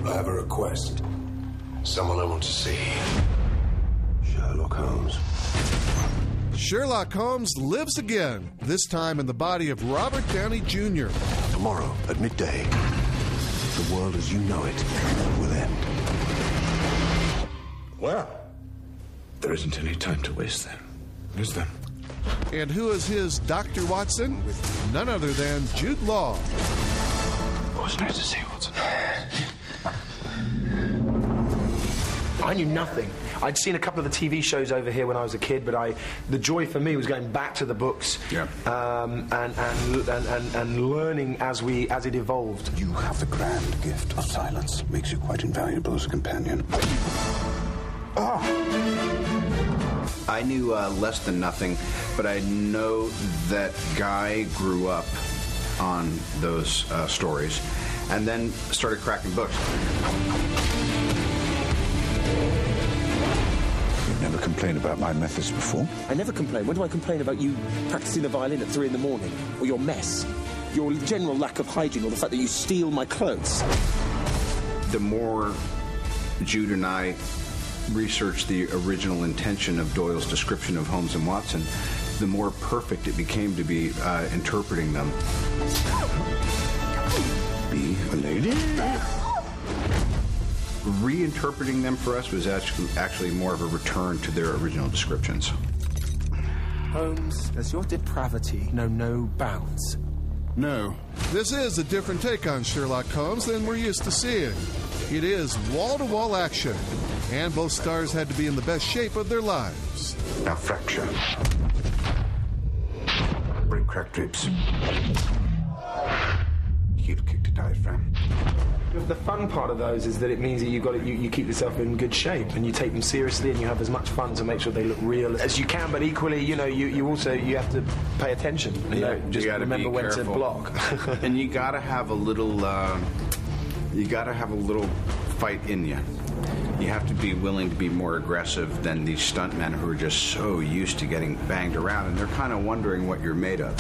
I have a request. Someone I want to see. Sherlock Holmes. Sherlock Holmes lives again, this time in the body of Robert Downey Jr. Tomorrow at midday, the world as you know it will end. Well, there isn't any time to waste then, is there? And who is his Dr. Watson? None other than Jude Law. It was nice to see you, Watson. I knew nothing. I'd seen a couple of the TV shows over here when I was a kid, but the joy for me was going back to the books, and learning as it evolved. You have the grand gift of silence. Makes you quite invaluable as a companion. I knew less than nothing, but I know that Guy grew up on those stories and then started cracking books. You've never complained about my methods before? I never complain. When do I complain about you practicing the violin at 3 a.m, or your mess, your general lack of hygiene, or the fact that you steal my clothes? The more Jude and I researched the original intention of Doyle's description of Holmes and Watson, the more perfect it became to be interpreting them. Be a lady? Reinterpreting them for us was actually more of a return to their original descriptions. Holmes, does your depravity know no bounds? No. This is a different take on Sherlock Holmes than we're used to seeing. It is wall-to-wall action, and both stars had to be in the best shape of their lives. Now fracture. Break cracked ribs. Heel kick to diaphragm. The fun part of those is that it means that you keep yourself in good shape and you take them seriously and you have as much fun to make sure they look real as you can. But equally, you have to pay attention. Just remember when to block. And you gotta have a little. You gotta have a little fight in you. You have to be willing to be more aggressive than these stuntmen who are just so used to getting banged around, and they're kind of wondering what you're made of.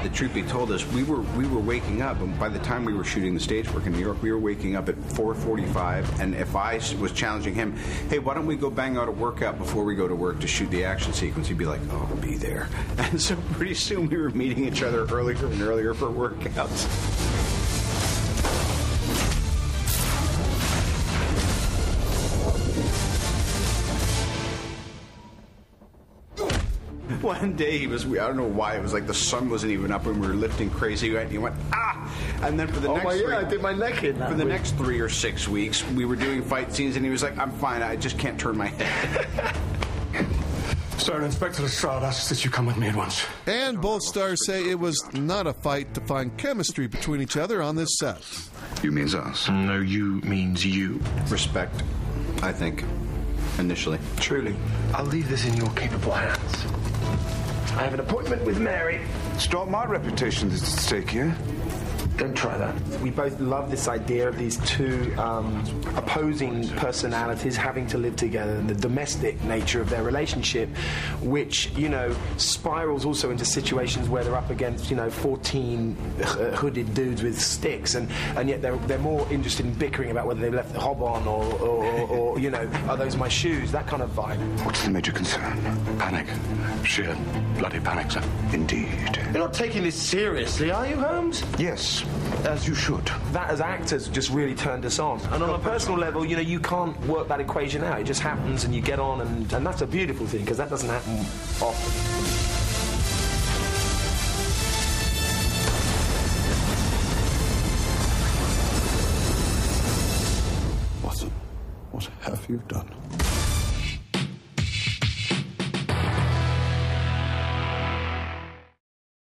The truth be told us, we were waking up, and by the time we were shooting the stage work in New York, we were waking up at 4:45, and if I was challenging him, hey, why don't we go bang out a workout before we go to work to shoot the action sequence, he'd be like, oh, I'll be there. And so pretty soon we were meeting each other earlier and earlier for workouts. One day I don't know why, it was like the sun wasn't even up and we were lifting crazy, and he went, ah! And then for the I did my neck in that for the week. next 3 or 6 weeks, we were doing fight scenes, and he was like, I'm fine, I just can't turn my head. Sir, Inspector Lestrade asks that you come with me at once. And both stars say it was not a fight to find chemistry between each other on this set. You means us. No, you means you. Respect, I think, initially. Truly. I'll leave this in your capable hands. I have an appointment with Mary. It's not my reputation that's at stake here. Don't try that. We both love this idea of these two opposing personalities having to live together and the domestic nature of their relationship, which, spirals also into situations where they're up against, 14 hooded dudes with sticks, and yet they're more interested in bickering about whether they left the hob on or are those my shoes, that kind of vibe. What's the major concern? Panic. Sheer bloody panic, sir. Indeed. You're not taking this seriously, are you, Holmes? Yes, as you should. That, as actors, just really turned us on. And on a personal level, you can't work that equation out. It just happens and you get on, and that's a beautiful thing, because that doesn't happen often. Watson, what have you done?